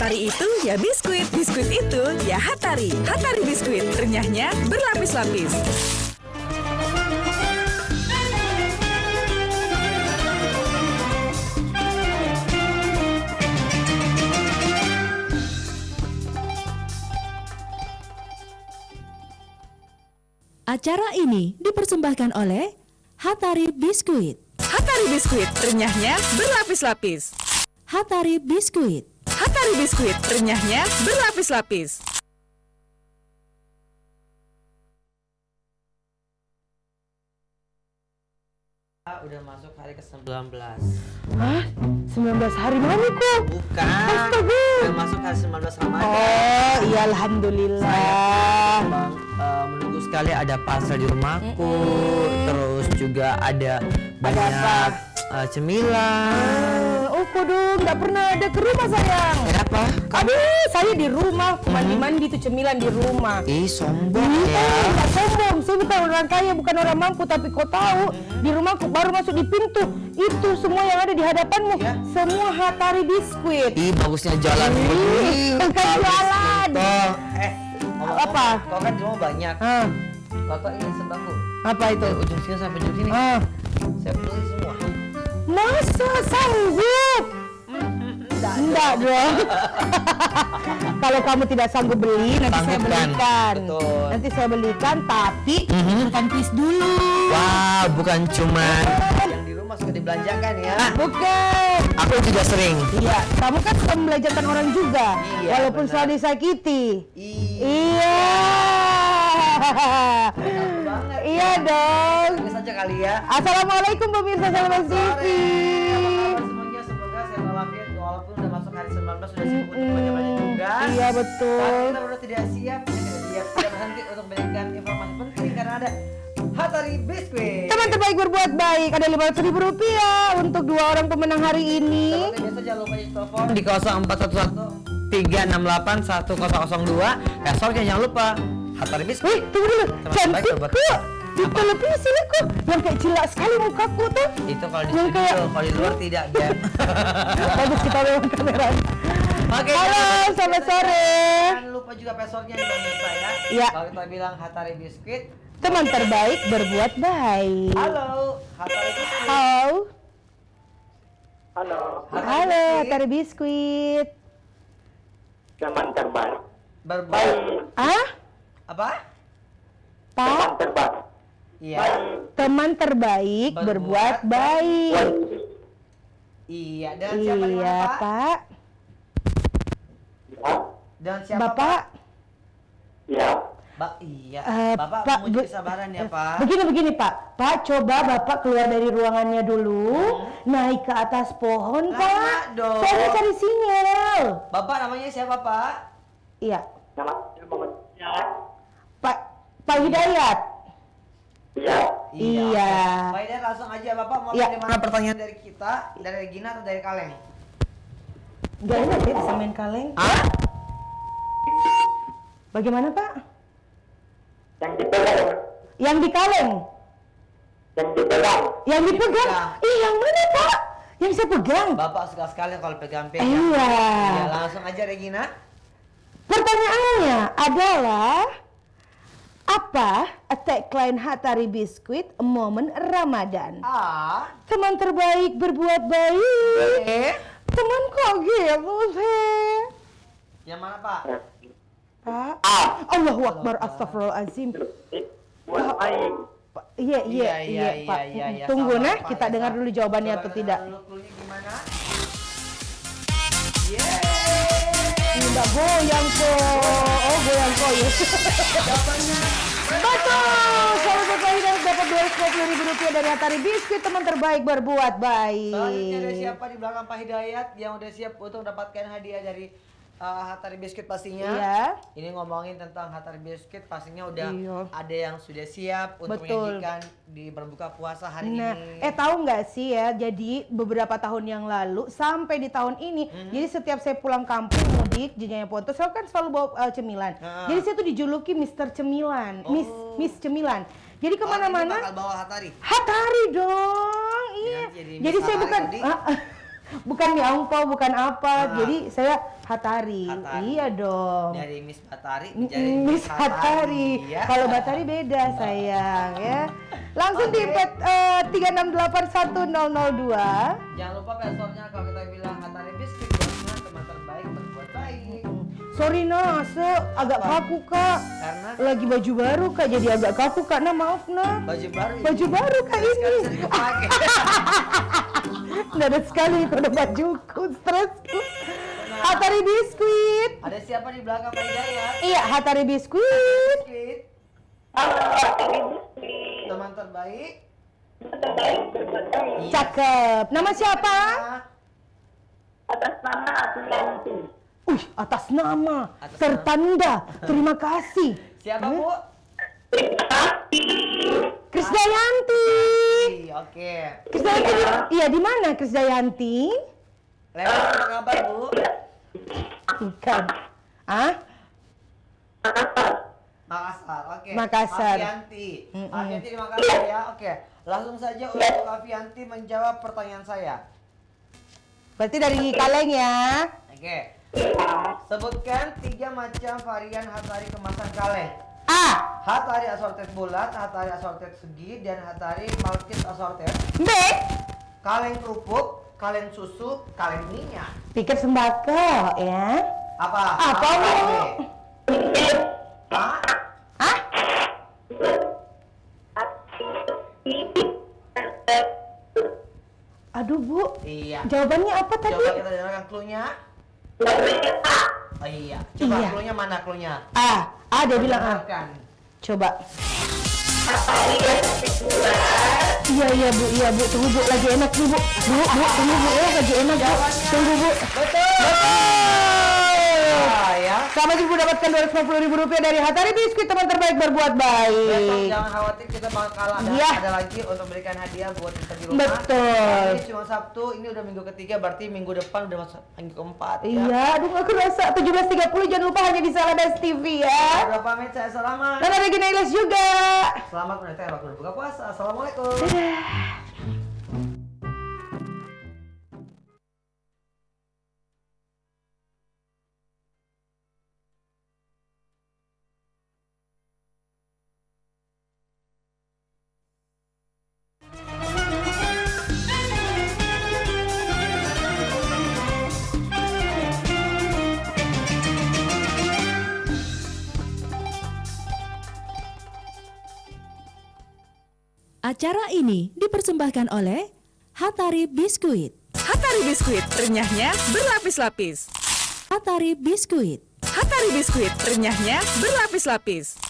Hatari itu ya biskuit, biskuit itu ya Hatari. Hatari biskuit, renyahnya berlapis-lapis. Acara ini dipersembahkan oleh Hatari Biskuit. Hatari biskuit, renyahnya berlapis-lapis. Hatari Biskuit. Hatari biskuit, renyahnya berlapis-lapis. Udah masuk hari ke-19. Hah? 19 hari mana kok? Bukan. Astaga. Udah masuk hari 19 Ramadan. Oh, iya alhamdulillah. Bang, menunggu sekali ada pasar di rumahku. Terus juga ada banyak cemilan. Oh, kodong, nggak pernah ada ke rumah sayang. Kenapa? Aduh, saya di rumah, mandi-mandi tuh cemilan di rumah. Ih, sombong Iya, ya. nggak sombong, saya bukan orang kaya, bukan orang mampu, tapi kau tahu, di rumahku baru masuk di pintu, itu semua yang ada di hadapanmu, Ya. semua Hatari biskuit. Ih, bagusnya jalan. Ih, bukan bagus, jalan. Toh. Apa? Kau kan cuma banyak. Ah, Bapak ini sembako. apa itu? Dari ujung sini sampai ujung sini. Ah, Saya beli semua. masa sanggup? Enggak dong. Kalau kamu tidak sanggup beli, nanti saya Sanggupkan. belikan. Betul. Nanti saya belikan, tapi bukan kuis dulu. Wah, bukan cuma yang di rumah suka dibelanjakan ya. Bukan. Aku juga sering. Iya, kamu kan suka membelanjakan orang juga, Iya, walaupun benar. selalu disakiti. Iya. Iya. Iya dong. Ini saja kali ya. Assalamualaikum pemirsa Sahabat TV. Semoga sehat walafiat walaupun udah masuk hari 19 sudah sibuk untuk baca-baca juga. Iya betul. Tapi kita baru tidak siap, tidak berhenti untuk memberikan informasi penting karena ada Hatari Biskuit. Teman terbaik berbuat baik, ada Rp500.000 untuk 2 orang pemenang hari ini. Seperti biasa jangan lupa di telepon di 0411 368 1002. Besoknya jangan lupa Hatari Biskuit. Wih, tunggu dulu, Teman terbaik cantik berbuat kok. Di Apa? televisi nih kok, yang kayak cilak sekali mukaku tuh. Itu kalau di Yang studio, kayak- kalau di luar tidak dia. Bagus kita memang kamera. Oke, Halo, selamat sore. Jangan lupa juga passwordnya di pemirsa ya. Iya. Kalau kita bilang Hatari Biskuit. Teman terbaik berbuat baik. Halo, Hatari Biskuit. Halo. Halo, Halo, Hatari Biskuit. teman terbaik. Berbuat Ah? apa? Teman Pak, terbaik. Iya. teman terbaik berbuat baik. Iya. Dan siapa di Iya, mana, Pak? Pak. Ya, Dan siapa, Bapak, ya. Iya. Bapak Pak, menguji kesabaran ya, Pak. Begini Pak. Pak, coba Bapak keluar dari ruangannya dulu, naik ke atas pohon, Lama Pak. dong. Saya mau cari sinyal. Bapak namanya siapa, Pak? Iya, Nama saya Muhammad. Ya. Pak Hidayat. Ya. Iya. Pak Hidayat, langsung aja Bapak mau Iya. pilih mana pertanyaan dari kita, dari Regina atau dari Kaleng? Gak enak ya bisa main kaleng. Ah? Bagaimana Pak? Yang dipegang. Yang di kaleng? Yang dipegang. Yang dipegang? Dipegang. Ih, yang mana Pak? Yang saya pegang? Bapak suka sekali kalau pegang-pegang. Iya. Iya, langsung aja Regina. Pertanyaannya adalah apa tagline Hatari Biskuit momen Ramadan? A. Teman terbaik berbuat baik. B. Teman kok gitu sih? Yang mana, Pak? Pak. Allahu Akbar, astagfirullahaladzim. Buat baik. Pak, Iya, Pak. iya. Tunggu Sabar, nah, Pak, kita ya, dengar Pak. dulu jawabannya Coba atau kita tidak. dulu cluenya gimana? Tidak goyang kok. Oh, goyang kok ya. Betul. Sahabat baik dan dapat Rp250.000 dari Hatari Biskuit, teman terbaik berbuat baik. Selanjutnya ada siapa di belakang Pak Hidayat yang udah siap untuk mendapatkan hadiah dari Hatari Biskuit pastinya. Iya. Ini ngomongin tentang Hatari Biskuit pastinya udah Iya. ada yang sudah siap untuk Betul. menyajikan di berbuka puasa hari Nah, ini. tahu nggak sih ya? Jadi beberapa tahun yang lalu sampai di tahun ini, jadi setiap saya pulang kampung mudik, jenjangnya Ponto, saya kan selalu bawa cemilan. Ah. Jadi saya tuh dijuluki Mister Cemilan, Oh. Miss Cemilan. Jadi Hari ini kemana-mana, bakal bawa Hatari. Hatari dong, iya. Nanti jadi Jadi Miss saya Hatari bukan, tadi. Bukan mie angpau, bukan apa. Ah. Jadi saya Hatari. Hatari. Iya dong. Dari Miss Batari Mm, menjadi Miss Hatari. ya. Kalau Batari beda sayang ya. Langsung di Oke. pet 3681002. Jangan lupa passwordnya kalau kita bilang Hatari Biskuit karena teman terbaik berbuat baik. Sorry Nas, agak kaku kak. Karena Lagi baju baru kak, jadi agak kaku kak. Nah maaf nah. baju baru. Baju baru kak ini. Sekali sering kepake. Dadat sekali pada bajuku, stresku. Hatari Biskuit. Ada siapa di belakang Pak Hidayat? Iya, Hatari Biskuit. Biskuit. Teman terbaik. Iya. Cakep. Nama siapa? Atas nama Abdullah. Atas nama. Atas Tertanda. Terima kasih. Siapa Bu? Krisdayanti. Oke. Krisdayanti. Iya, di mana Krisdayanti? Lewat apa kabar Bu? Bukan. Ah? Makassar, oke. Makassar. Avianti. Avianti terima kasih ya. Oke. Langsung saja untuk Avianti menjawab pertanyaan saya. Berarti dari kaleng ya. Oke. Sebutkan 3 macam varian Hatari kemasan kaleng. A. Hatari assorted bulat, Hatari assorted segi, dan Hatari malkis assorted. B. Kaleng kerupuk, kaleng susu, kaleng minyak. Pikir sembako ya. Apa? Apa, Bu? B? Hah? Ah? Aduh Bu, Iya. jawabannya apa tadi? Coba kita dengarkan clue-nya. Oh iya. Coba Iya. clue-nya mana clue-nya? A dia bilang A. Dengarkan. Coba. Iya Bu, tunggu Bu, lagi enak nih Bu. Tunggu Bu, lagi enak Bu. Tunggu Bu. Ah, ya. Selamat Ibu dapatkan Rp250.000 dari Hatari Biskuit, teman terbaik berbuat Besok baik. jangan khawatir, kita bakal Iya. ada lagi untuk berikan hadiah buat kita di rumah. Betul. Ini cuma Sabtu, ini udah minggu ketiga, berarti minggu depan udah masuk minggu keempat. Iya, aduh gak kerasa 17.30, jangan lupa hanya di Saladas TV ya. Udah pamit, saya selamat. Dan ada Gina Ilyas juga. Selamat menikmati waktu berbuka puasa. Assalamualaikum. Acara ini dipersembahkan oleh Hatari Biskuit. Hatari Biskuit, renyahnya berlapis-lapis. Hatari Biskuit. Hatari Biskuit, renyahnya berlapis-lapis.